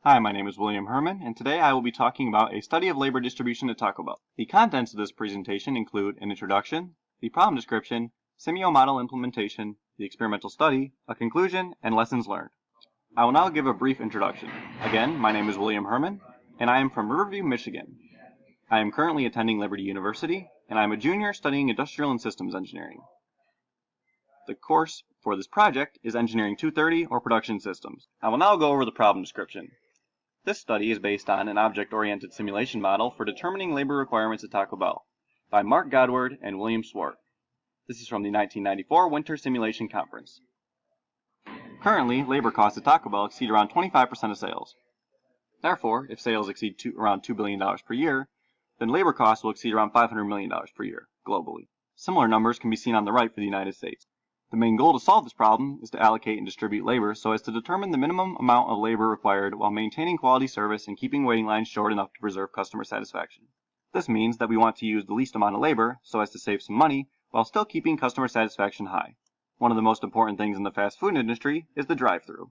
Hi, my name is William Herman, and today I will be talking about a study of labor distribution at Taco Bell. The contents of this presentation include an introduction, the problem description, Simio model implementation, the experimental study, a conclusion, and lessons learned. I will now give a brief introduction. Again, my name is William Herman, and I am from Riverview, Michigan. I am currently attending Liberty University, and I am a junior studying Industrial and Systems Engineering. The course for this project is Engineering 230 or Production Systems. I will now go over the problem description. This study is based on an object-oriented simulation model for determining labor requirements at Taco Bell by Mark Godward and William Swart. This is from the 1994 Winter Simulation Conference. Currently, labor costs at Taco Bell exceed around 25% of sales. Therefore, if sales exceed around $2 billion per year, then labor costs will exceed around $500 million per year, globally. Similar numbers can be seen on the right for the United States. The main goal to solve this problem is to allocate and distribute labor so as to determine the minimum amount of labor required while maintaining quality service and keeping waiting lines short enough to preserve customer satisfaction. This means that we want to use the least amount of labor so as to save some money while still keeping customer satisfaction high. One of the most important things in the fast food industry is the drive-thru.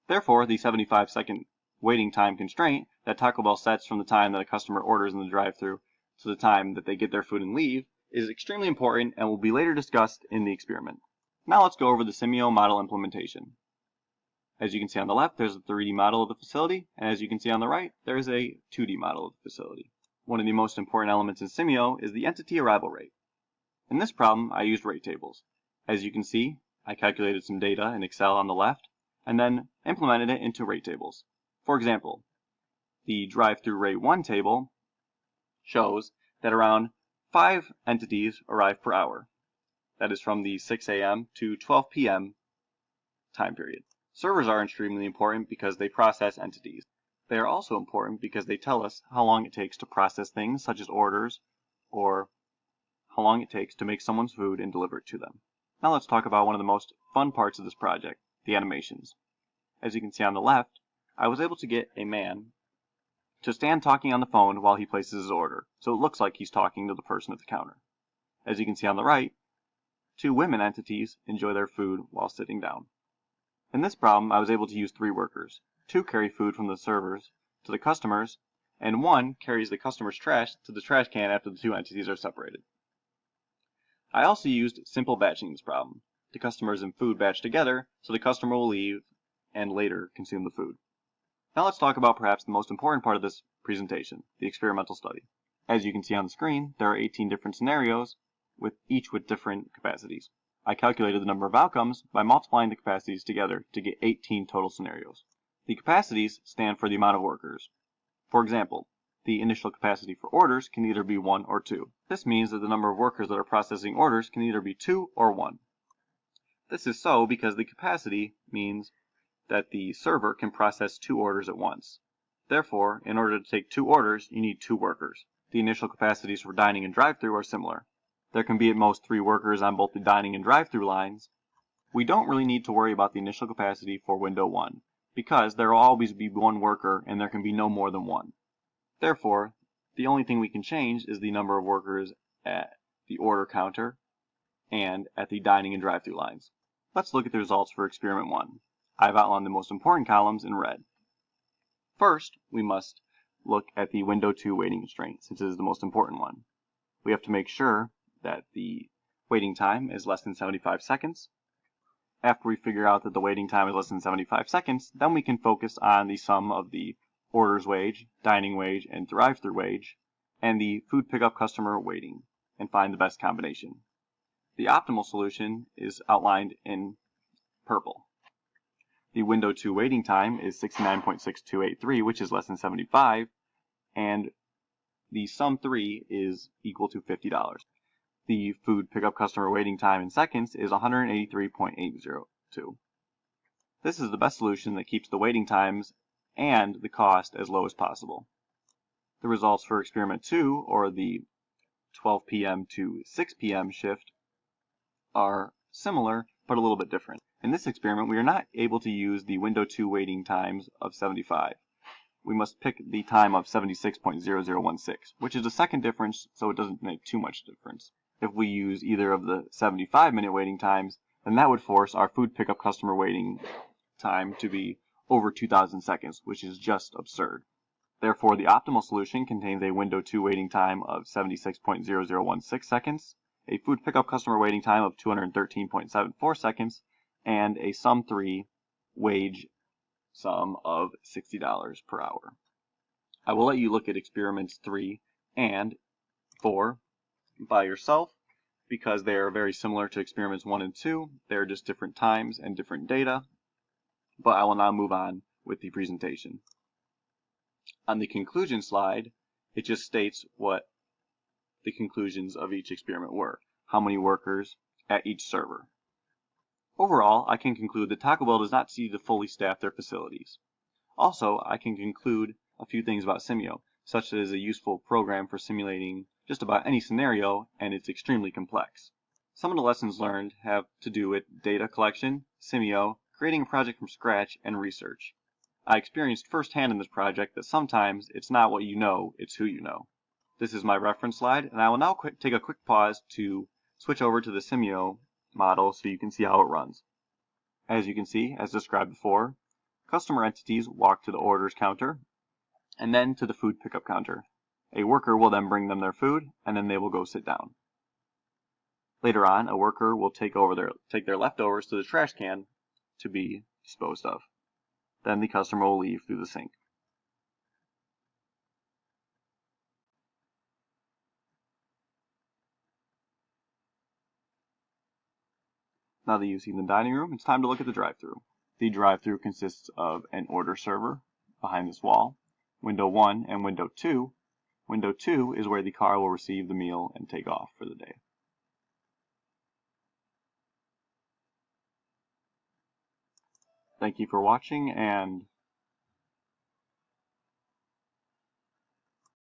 Therefore, the 75-second waiting time constraint that Taco Bell sets from the time that a customer orders in the drive-thru to the time that they get their food and leave is extremely important and will be later discussed in the experiment. Now let's go over the Simio model implementation. As you can see on the left, there's a 3D model of the facility, and as you can see on the right, there is a 2D model of the facility. One of the most important elements in Simio is the entity arrival rate. In this problem, I used rate tables. As you can see, I calculated some data in Excel on the left, and then implemented it into rate tables. For example, the drive-thru rate 1 table shows that around 5 entities arrive per hour. That is from the 6 a.m. to 12 p.m. time period. Servers are extremely important because they process entities. They are also important because they tell us how long it takes to process things such as orders, or how long it takes to make someone's food and deliver it to them. Now let's talk about one of the most fun parts of this project, the animations. As you can see on the left, I was able to get a man to stand talking on the phone while he places his order, so it looks like he's talking to the person at the counter. As you can see on the right, 2 women entities enjoy their food while sitting down. In this problem, I was able to use 3 workers. 2 carry food from the servers to the customers, and 1 carries the customer's trash to the trash can after the 2 entities are separated. I also used simple batching in this problem. The customers and food batch together, so the customer will leave and later consume the food. Now let's talk about perhaps the most important part of this presentation, the experimental study. As you can see on the screen, there are 18 different scenarios, each with different capacities. I calculated the number of outcomes by multiplying the capacities together to get 18 total scenarios. The capacities stand for the amount of workers. For example, the initial capacity for orders can either be 1 or 2. This means that the number of workers that are processing orders can either be 2 or 1. This is so because the capacity means that the server can process 2 orders at once. Therefore, in order to take 2 orders, you need 2 workers. The initial capacities for dining and drive-thru are similar. There can be at most 3 workers on both the dining and drive-thru lines. We don't really need to worry about the initial capacity for window 1, because there will always be 1 worker and there can be no more than 1. Therefore, the only thing we can change is the number of workers at the order counter and at the dining and drive-thru lines. Let's look at the results for experiment 1. I've outlined the most important columns in red. First, we must look at the window 2 waiting constraint, since it is the most important one. We have to make sure that the waiting time is less than 75 seconds. After we figure out that the waiting time is less than 75 seconds, then we can focus on the sum of the orders wage, dining wage, and drive-thru wage, and the food pickup customer waiting, and find the best combination. The optimal solution is outlined in purple. The window 2 waiting time is 69.6283, which is less than 75, and the sum 3 is equal to $50. The food pickup customer waiting time in seconds is 183.802. This is the best solution that keeps the waiting times and the cost as low as possible. The results for experiment 2, or the 12 p.m. to 6 p.m. shift, are similar but a little bit different. In this experiment, we are not able to use the window 2 waiting times of 75. We must pick the time of 76.0016, which is a second difference, so it doesn't make too much difference. If we use either of the 75-minute waiting times, then that would force our food pickup customer waiting time to be over 2,000 seconds, which is just absurd. Therefore, the optimal solution contains a window 2 waiting time of 76.0016 seconds, a food pickup customer waiting time of 213.74 seconds, and a sum 3 wage sum of $60 per hour. I will let you look at experiments 3 and 4 by yourself because they are very similar to experiments 1 and 2. They're just different times and different data, but I will now move on with the presentation. On the conclusion slide, it just states what the conclusions of each experiment were, how many workers at each server. Overall, I can conclude that Taco Bell does not need to fully staff their facilities. Also, I can conclude a few things about Simio, such as a useful program for simulating just about any scenario, and it's extremely complex. Some of the lessons learned have to do with data collection, Simio, creating a project from scratch, and research. I experienced firsthand in this project that sometimes it's not what you know, it's who you know. This is my reference slide, and I will now take a quick pause to switch over to the Simio model so you can see how it runs. As you can see, as described before, customer entities walk to the orders counter and then to the food pickup counter. A worker will then bring them their food, and then they will go sit down. Later on, a worker will take their leftovers to the trash can to be disposed of. Then the customer will leave through the sink. Now that you've seen the dining room, it's time to look at the drive-thru. The drive-thru consists of an order server behind this wall, window 1 and window 2. Window 2 is where the car will receive the meal and take off for the day. Thank you for watching, and